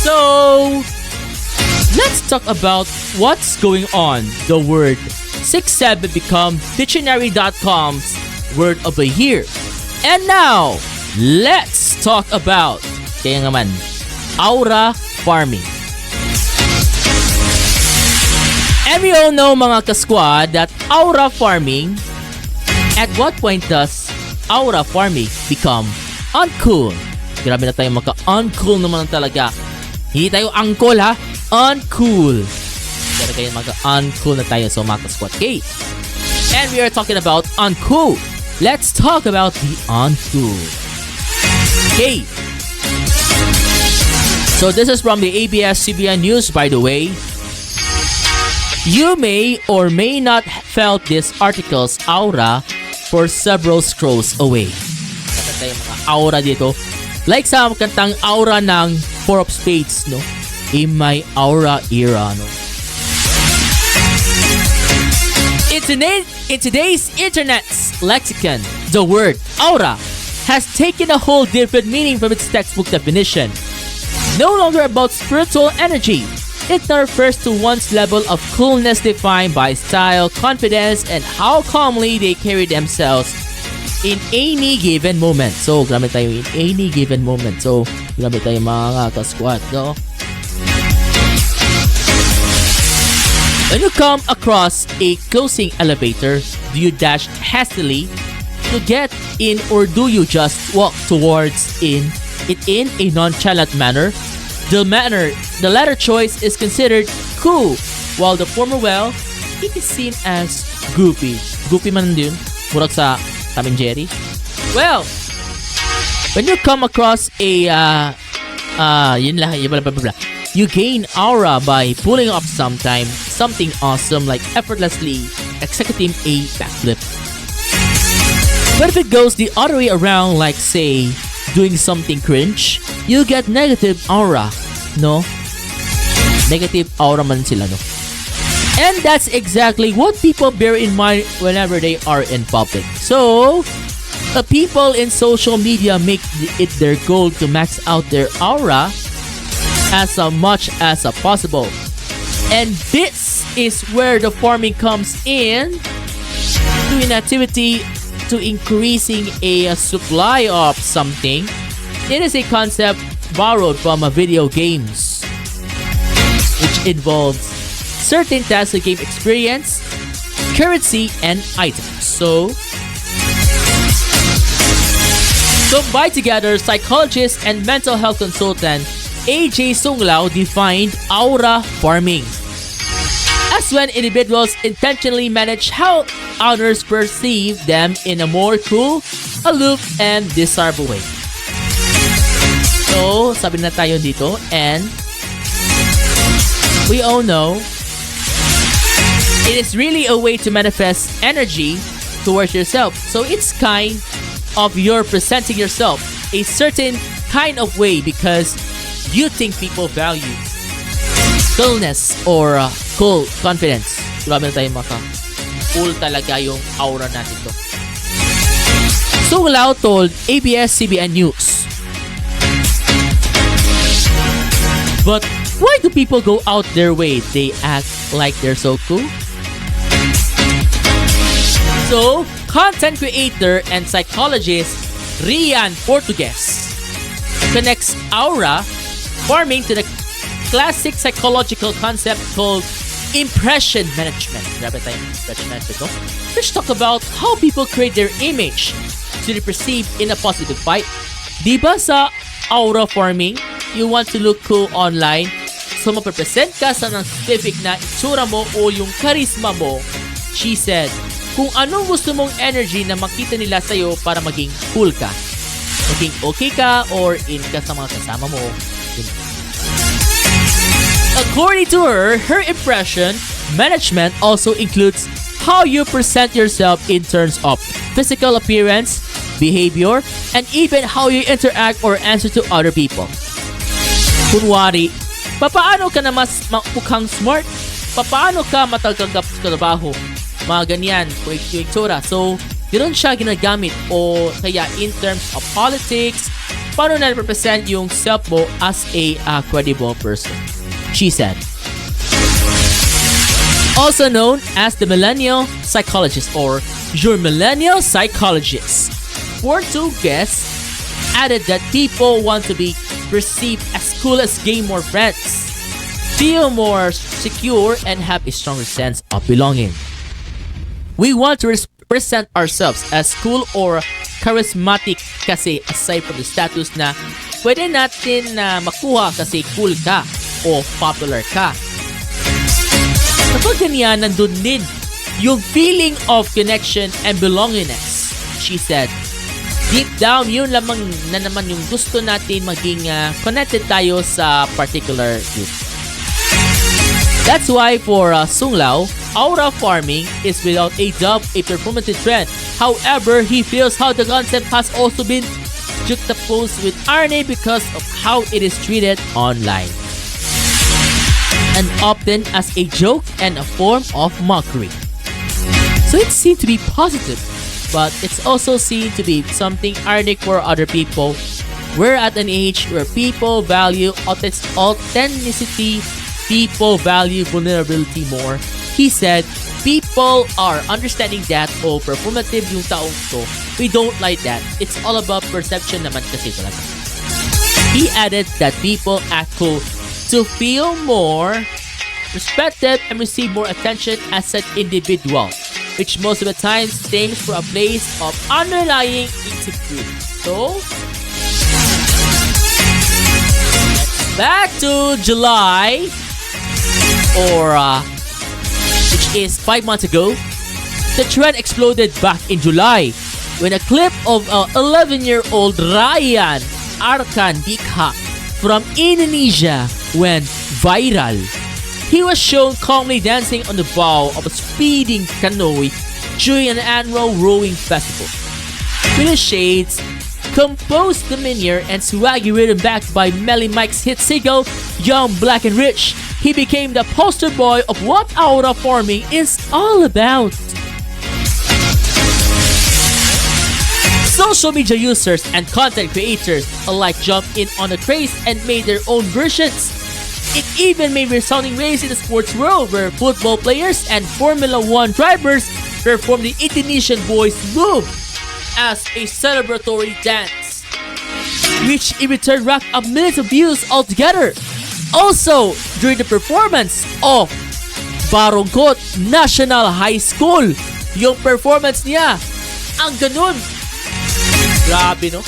So, let's talk about what's going on. The word 67 become dictionary.com's word of the year. And now, let's talk about kaya naman, aura farming. And we all know mga ka-squad that aura farming, at what point does aura farming become uncool? Grabe na tayo maka-uncool naman talaga. Hindi tayo uncool ha, uncool. Pero kayo maka-uncool na tayo so mga ka-squad. Okay. And we are talking about uncool. Let's talk about the uncool. Okay. So this is from the ABS-CBN News, by the way. You may or may not felt this article's aura for several scrolls away. Nakita yung mga aura dito. Like sa kantang aura ng Four of Spades, no? In my aura era, no? In today's internet's lexicon, the word aura has taken a whole different meaning from its textbook definition. No longer about spiritual energy. It now refers to one's level of coolness defined by style, confidence, and how calmly they carry themselves in any given moment. So, grabe tayo in any given moment. So, grabe tayo mga ka-squad, no? When you come across a closing elevator, do you dash hastily to get in or do you just walk towards it in a nonchalant manner? The latter choice is considered cool, while the former, well, it is seen as goofy. Goofy man din, murag sa Tom and Jerry. Well, when you come across a, you gain aura by pulling off something awesome like effortlessly executing a backflip. But if it goes the other way around, like say, doing something cringe, you get negative aura, no? Negative aura man sila, no? And that's exactly what people bear in mind whenever they are in public. So, the people in social media make it their goal to max out their aura as much as possible. And this is where the farming comes in, doing activity to increasing a supply of something. It is a concept borrowed from video games, which involves certain tasks of game experience, currency, and items. So, combined together, psychologist and mental health consultant AJ Sunglao defined aura farming as when individuals intentionally manage how others perceive them in a more cool, aloof, and desirable way. So, sabi na tayo dito, and we all know it is really a way to manifest energy towards yourself. So, it's kind of you're presenting yourself a certain kind of way because you think people value coolness or cool confidence. Grabe na tayo cool talaga yung aura natin to. Sunglao told ABS-CBN News. But why do people go out their way? They act like they're so cool. So, content creator and psychologist Rian Portugues connects aura farming to the classic psychological concept called impression management. Grabe tayo impression management, no? Let's talk about how people create their image to be perceived in a positive light. Diba sa aura farming, you want to look cool online, so mapapresent ka sa ng specific na itsura mo o yung charisma mo. She said, kung anong gusto mong energy na makita nila sa'yo para maging cool ka. Maging okay ka or in ka sa mga kasama mo. According to her impression management also includes how you present yourself in terms of physical appearance, behavior, and even how you interact or answer to other people. Kunwari, papaano ka na mas mukhang smart? Papaano ka matagal ka sa trabaho? Mga ganyan, itsura. So, ganoon siya ginagamit o kaya in terms of politics, paano na represent yung self mo as a credible person. She said, also known as the millennial psychologist or your millennial psychologist. For two guests added that people want to be perceived as cool as gain more friends, feel more secure, and have a stronger sense of belonging. We want to present ourselves as cool or charismatic kasi aside from the status na pwede natin na makuha kasi cool ka o popular ka. Kapag ganyan, nandun din yung feeling of connection and belongingness, she said. Deep down, yun lamang na naman yung gusto natin maging connected tayo sa particular group. That's why for Sung Lao, aura farming is without a doubt a performative trend. However, he feels how the concept has also been juxtaposed with irony because of how it is treated online, and often as a joke and a form of mockery. So it seemed to be positive, but it's also seen to be something ironic for other people. We're at an age where people value authenticity, people value vulnerability more. He said, people are understanding that performative yung taong to. We don't like that. It's all about perception naman kasi talaga. He added that people act cool to feel more respected and receive more attention as an individual, which most of the time stems from a place of underlying insecurity. So, back to July, or which is 5 months ago. The trend exploded back in July when a clip of 11-year-old Ryan Arkandikha from Indonesia went viral. He was shown calmly dancing on the bow of a speeding canoe during an annual rowing festival. With his shades, composed demeanor, and swaggy rhythm backed by Melly Mike's hit single, Young, Black and Rich, he became the poster boy of what aura farming is all about. Social media users and content creators alike jumped in on the craze and made their own versions. It even made resounding waves in the sports world where football players and Formula 1 drivers performed the Indonesian boys move as a celebratory dance, which in return racked up millions of views altogether. Also, during the performance of Barongkot National High School, yung performance niya, ang ganun. Grabe, no?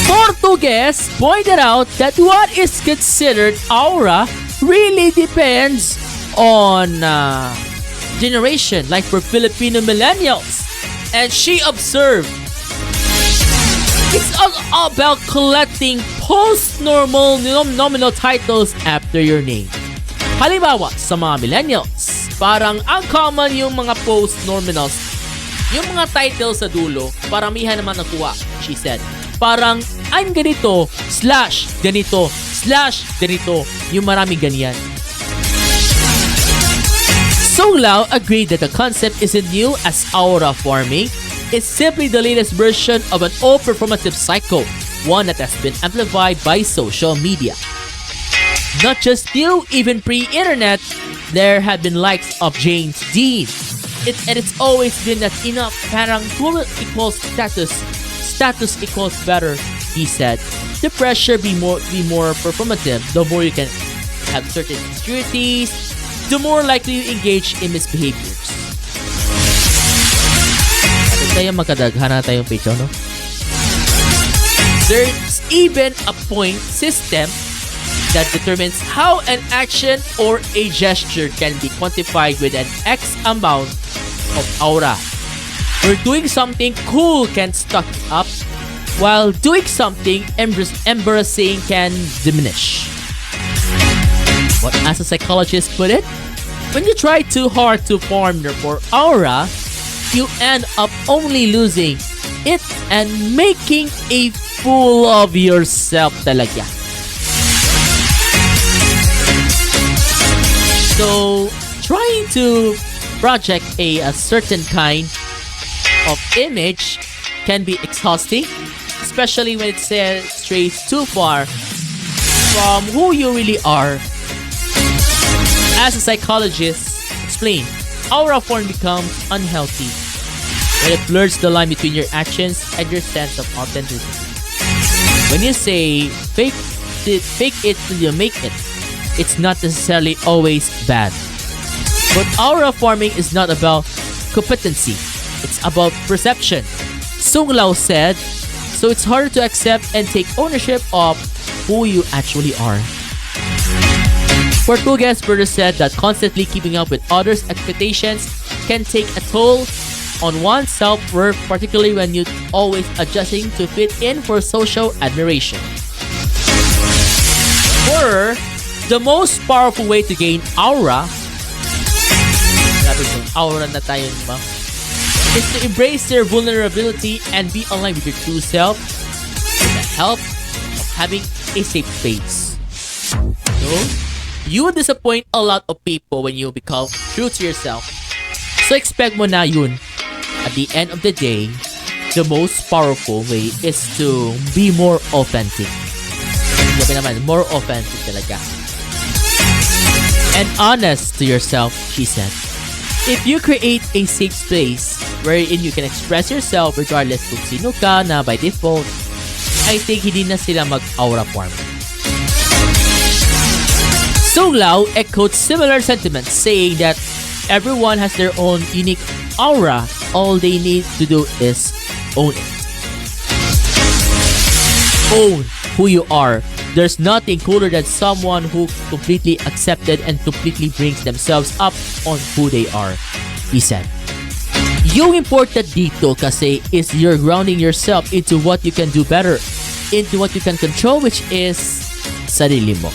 Portuguese pointed out that what is considered aura really depends on generation, like for Filipino millennials. And she observed, it's all about collecting post-normal nominal titles after your name. Halimbawa, sa mga millennials, parang uncommon yung mga post-nominals. Yung mga titles sa dulo, paramihan naman nakuha, she said. Parang, I'm ganito, slash, ganito, slash, ganito. Yung maraming ganyan. Sung Lao agreed that the concept isn't new, as aura farming is simply the latest version of an old performative cycle, one that has been amplified by social media. Not just new, even pre-internet, there have been likes of James Dean. And it's always been that enough parang cool equals status equals better, he said. The pressure be more performative, the more you can have certain insecurities, the more likely you engage in misbehaviors. Tayo magkadaghan na tayong page, no? There's even a point system that determines how an action or a gesture can be quantified with an X amount of aura. Where doing something cool can stock up, while doing something embarrassing can diminish. But as a psychologist put it, when you try too hard to farm for aura, you end up only losing it and making a fool of yourself talaga. So, trying to project a certain kind of image can be exhausting, especially when it strays too far from who you really are. As a psychologist explained, aura form becomes unhealthy when it blurs the line between your actions and your sense of authenticity. When you say fake it till you make it, it's not necessarily always bad. But aura forming is not about competency, it's about perception. Sung Lao said, so it's harder to accept and take ownership of who you actually are. Portuguese brother said that constantly keeping up with others' expectations can take a toll on one's self-worth, particularly when you're always adjusting to fit in for social admiration. Or, the most powerful way to gain aura, aura na tayo, ba? Is to embrace your vulnerability and be aligned with your true self with the help of having a safe space. So, you will disappoint a lot of people when you become true to yourself. So expect mo na yun. At the end of the day, the most powerful way is to be more authentic. Sabi naman, more authentic talaga. And honest to yourself, she said. If you create a safe space wherein you can express yourself regardless kung sino ka na by default, I think hindi na sila mag-aura form. Sung Lao echoed similar sentiments, saying that everyone has their own unique aura. All they need to do is own it. Own who you are. There's nothing cooler than someone who completely accepted and completely brings themselves up on who they are, he said. Yung important dito kasi is you're grounding yourself into what you can do better, into what you can control, which is sarili mo.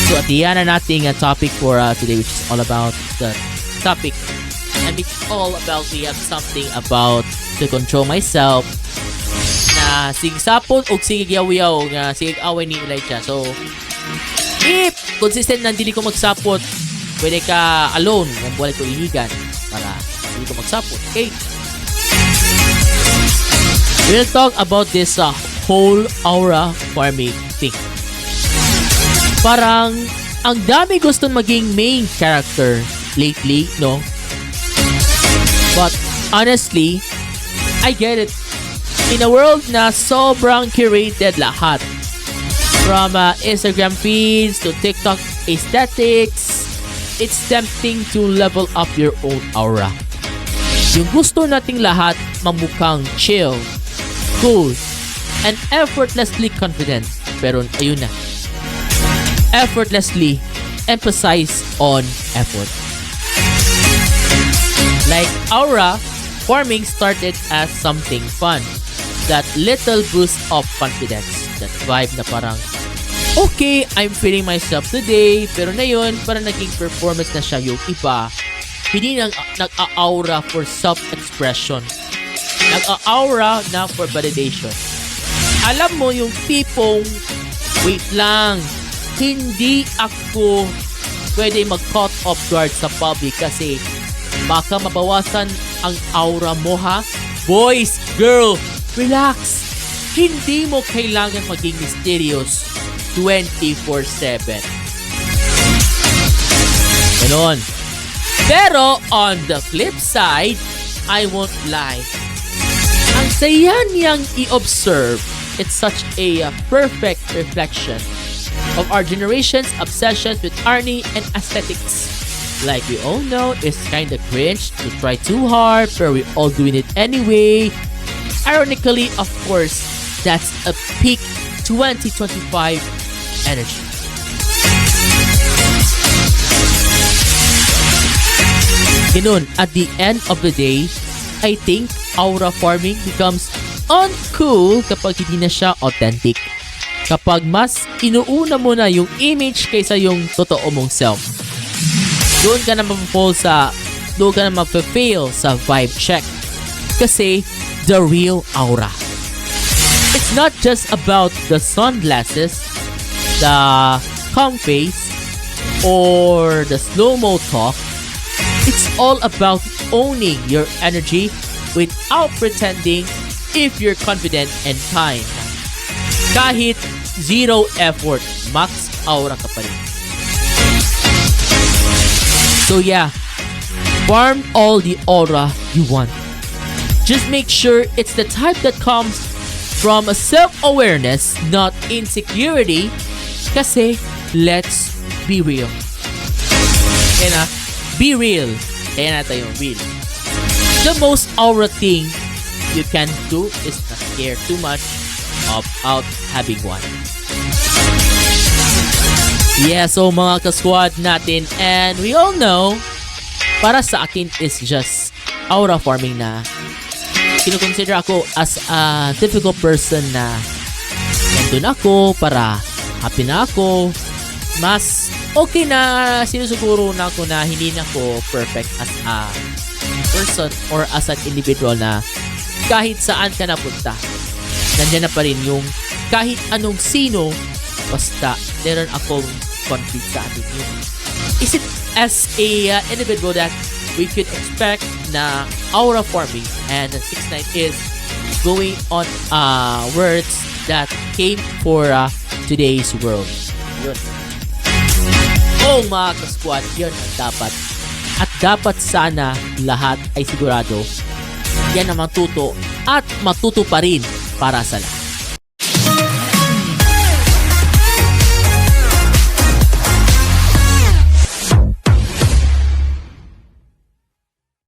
So at the end na nating topic for today, which is all about the topic. And it's all about, we have something about to control myself. Na sige sapon o sige yaw-yaw nga sige away ni Elijah. So, if consistent na hindi ko magsapot, pwede ka alone kung buwalay ko iligan para hindi ko magsapot. Okay? We'll talk about this whole aura forming thing. Parang ang dami gustong maging main character lately, no? But honestly, I get it. In a world na sobrang curated lahat, from Instagram feeds to TikTok aesthetics, it's tempting to level up your own aura. Yung gusto nating lahat mamukhang chill, cool, and effortlessly confident. Pero ayun na. Effortlessly emphasize on effort. Like aura forming started as something fun. That little boost of confidence. That vibe na parang, okay, I'm feeling myself today. Pero na yun, parang naging performance na siya yung iba. Hindi nag-aura for self-expression. Nag-aura na for validation. Alam mo yung tipong, wait lang, hindi ako pwede mag-caught off guard sa public kasi baka mabawasan ang aura mo, ha? Boys, girl, relax. Hindi mo kailangan maging mysterious 24/7. Ganon. Pero on the flip side, I won't lie. Ang saya niyang i-observe. It's such a perfect reflection of our generation's obsessions with irony and aesthetics. Like we all know, it's kinda cringe to try too hard, but we're all doing it anyway. Ironically, of course, that's a peak 2025 energy. Ganun, at the end of the day, I think aura forming becomes uncool kapag hindi na siya authentic. Kapag mas inuuna mo na yung image kaysa yung totoo mong self. Doon ka na mafe-fail sa vibe check. Kasi the real aura. It's not just about the sunglasses, the calm face, or the slow-mo talk. It's all about owning your energy without pretending if you're confident and kind. Kahit zero effort, max aura ka pa rin. So yeah, farm all the aura you want. Just make sure it's the type that comes from a self-awareness, not insecurity. Kasi, let's be real. Kaya na, be real. Kaya na tayo, real. The most aura thing you can do is not care too much about having one. Yeah, so mga ka-squad natin, and we all know, para sa akin is just aura farming na kinukonsider ako as a difficult person na nandun ako para happy na ako. Mas okay na sinusuguro na ako na hindi na ako perfect as a person or as an individual na kahit saan ka napunta, nandiyan na pa rin yung kahit anong sino, basta meron akong conflict sa atin. Is it as a individual that we could expect na aura farming and 6ix9ine is going on words that came for today's world. Yun. Oh mga ka-squad, yun ang dapat. At dapat sana lahat ay sigurado yan na matuto at matuto pa rin para sa lahat.